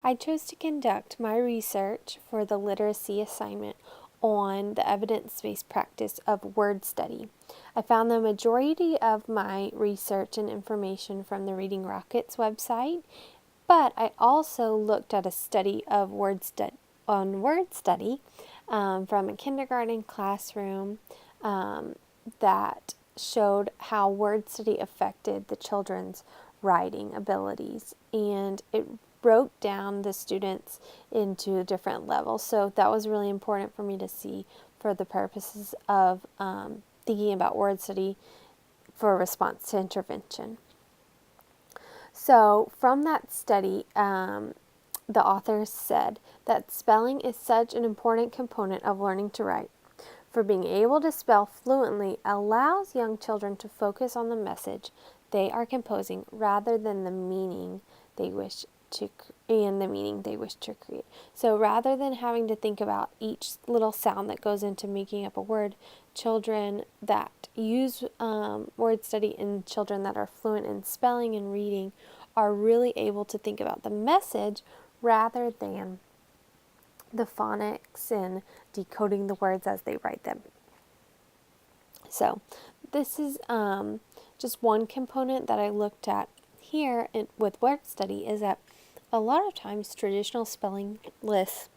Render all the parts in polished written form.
I chose to conduct my research for the literacy assignment on the evidence-based practice of word study. I found the majority of my research and information from the Reading Rockets website, but I also looked at a study of word study from a kindergarten classroom that showed how word study affected the children's writing abilities, and it broke down the students into different levels. So that was really important for me to see for the purposes of thinking about word study for a response to intervention. So from that study, the authors said that spelling is such an important component of learning to write. For being able to spell fluently allows young children to focus on the message they are composing rather than the meaning they wish to create. So rather than having to think about each little sound that goes into making up a word, children that use word study and children that are fluent in spelling and reading are really able to think about the message rather than the phonics and decoding the words as they write them. So this is just one component that I looked at here with word study, is that a lot of times traditional spelling lists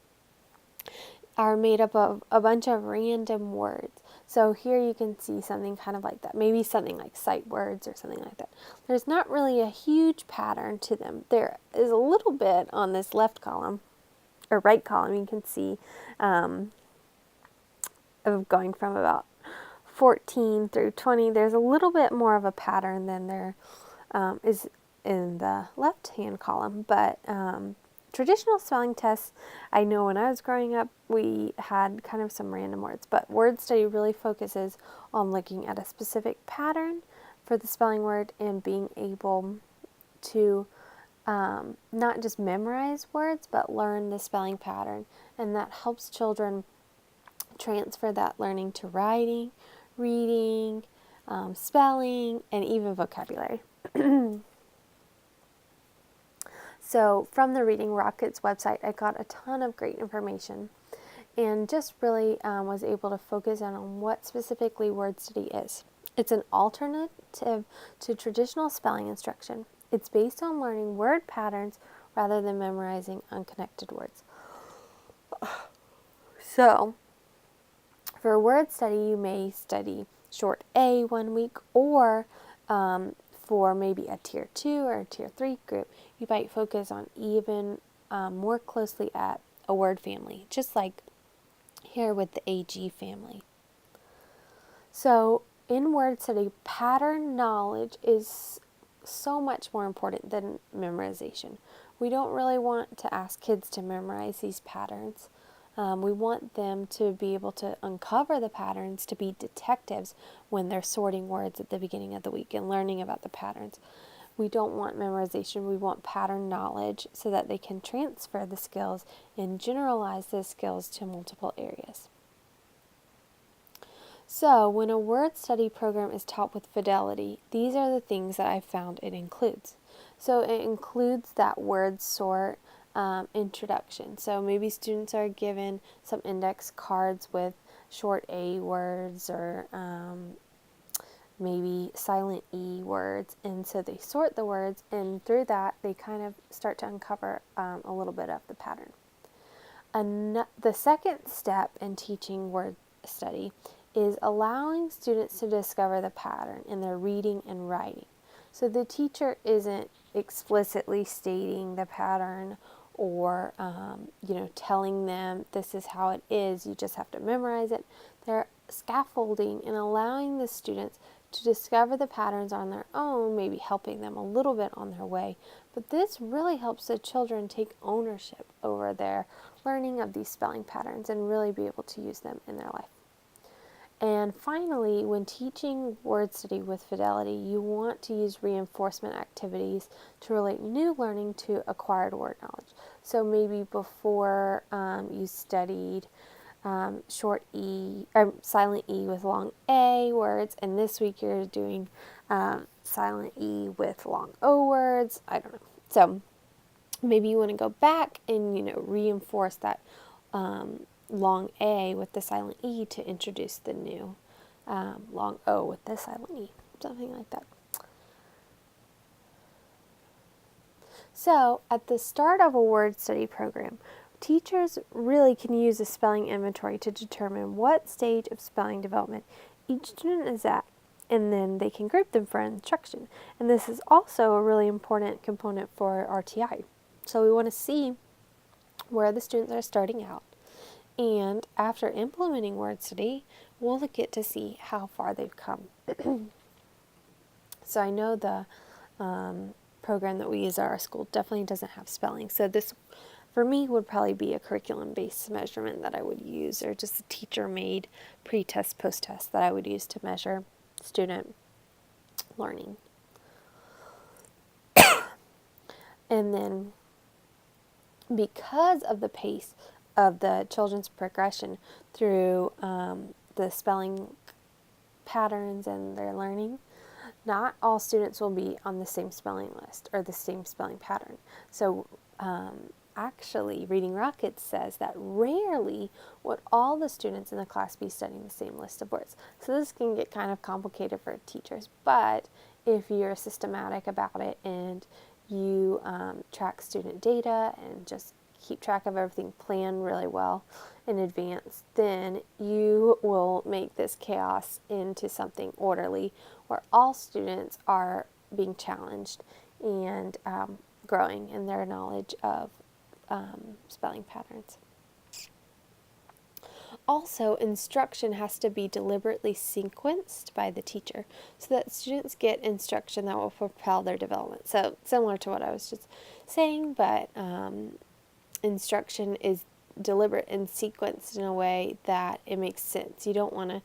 are made up of a bunch of random words. So here you can see something kind of like that, maybe something like sight words or something like that. There's not really a huge pattern to them. There is a little bit on this left column, or right column, you can see of going from about 14 through 20. There's a little bit more of a pattern than there is in the left-hand column, but traditional spelling tests, I know when I was growing up, we had kind of some random words, but word study really focuses on looking at a specific pattern for the spelling word and being able to not just memorize words, but learn the spelling pattern, and that helps children transfer that learning to writing, reading, spelling, and even vocabulary. So from the Reading Rockets website, I got a ton of great information and just really was able to focus in on what specifically word study is. It's an alternative to traditional spelling instruction. It's based on learning word patterns rather than memorizing unconnected words. So for word study, you may study short A 1 week, or for maybe a tier 2 or a tier 3 group, you might focus on even more closely at a word family, just like here with the AG family. So in word study, pattern knowledge is so much more important than memorization. We don't really want to ask kids to memorize these patterns. We want them to be able to uncover the patterns, to be detectives when they're sorting words at the beginning of the week and learning about the patterns. We don't want memorization, we want pattern knowledge so that they can transfer the skills and generalize those skills to multiple areas. So when a word study program is taught with fidelity, these are the things that I found it includes. So it includes that word sort introduction. So maybe students are given some index cards with short A words or maybe silent E words, and so they sort the words, and through that they kind of start to uncover a little bit of the pattern. The second step in teaching word study is allowing students to discover the pattern in their reading and writing. So the teacher isn't explicitly stating the pattern or telling them this is how it is, you just have to memorize it. They're scaffolding and allowing the students to discover the patterns on their own, maybe helping them a little bit on their way. But this really helps the children take ownership over their learning of these spelling patterns and really be able to use them in their life. And finally, when teaching word study with fidelity, you want to use reinforcement activities to relate new learning to acquired word knowledge. So maybe before you studied short E, or silent E with long A words, and this week you're doing silent E with long O words. I don't know. So maybe you want to go back and, reinforce that long A with the silent E to introduce the new long O with the silent E, something like that. So, at the start of a word study program, teachers really can use a spelling inventory to determine what stage of spelling development each student is at, and then they can group them for instruction. And this is also a really important component for RTI. So, we want to see where the students are starting out. And after implementing word study, we'll get to see how far they've come. So I know the program that we use at our school definitely doesn't have spelling. So this, for me, would probably be a curriculum-based measurement that I would use, or just a teacher-made pre-test, post-test that I would use to measure student learning. And then, because of the pace of the children's progression through the spelling patterns and their learning, not all students will be on the same spelling list or the same spelling pattern. So actually, Reading Rockets says that rarely would all the students in the class be studying the same list of words. So this can get kind of complicated for teachers, but if you're systematic about it and you track student data and just keep track of everything, plan really well in advance, then you will make this chaos into something orderly where all students are being challenged and growing in their knowledge of spelling patterns. Also, instruction has to be deliberately sequenced by the teacher so that students get instruction that will propel their development. So, similar to what I was just saying, but instruction is deliberate and sequenced in a way that it makes sense. You don't want to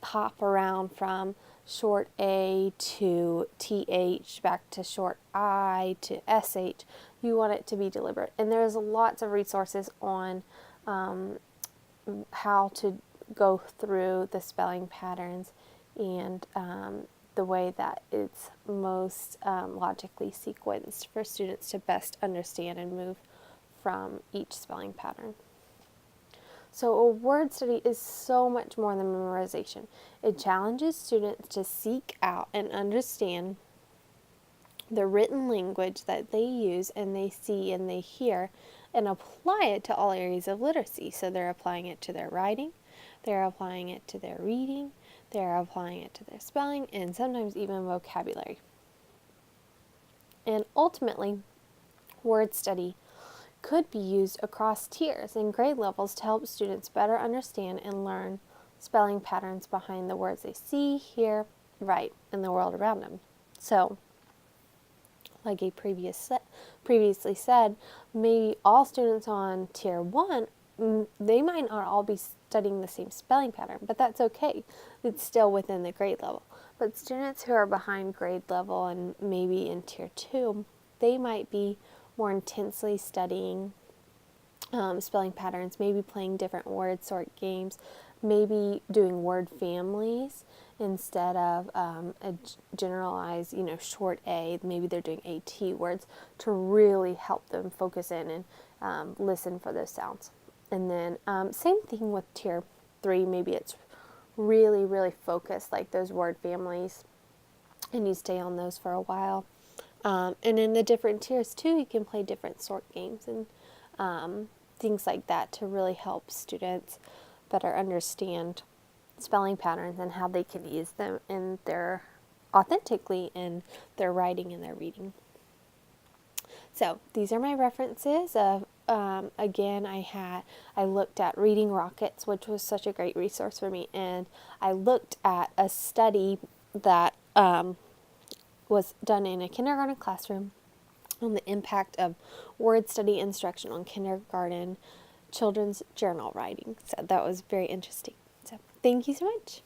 hop around from short A to TH back to short I to SH. You want it to be deliberate. And there's lots of resources on how to go through the spelling patterns and the way that it's most logically sequenced for students to best understand and move from each spelling pattern. So a word study is so much more than memorization. It challenges students to seek out and understand the written language that they use and they see and they hear and apply it to all areas of literacy. So they're applying it to their writing, they're applying it to their reading, they're applying it to their spelling, and sometimes even vocabulary. And ultimately, word study could be used across tiers and grade levels to help students better understand and learn spelling patterns behind the words they see, hear, write in the world around them. So, like I previously said, maybe all students on tier 1, they might not all be studying the same spelling pattern, but that's okay. It's still within the grade level. But students who are behind grade level and maybe in tier 2, they might be more intensely studying spelling patterns, maybe playing different word sort games, maybe doing word families instead of a generalized, short A. Maybe they're doing AT words to really help them focus in and listen for those sounds. And then same thing with tier 3. Maybe it's really, really focused, like those word families, and you stay on those for a while. And in the different tiers too, you can play different sort games and things like that to really help students better understand spelling patterns and how they can use them authentically in their writing and their reading. So these are my references. Again, I looked at Reading Rockets, which was such a great resource for me, and I looked at a study that was done in a kindergarten classroom on the impact of word study instruction on kindergarten children's journal writing. So that was very interesting. So thank you so much.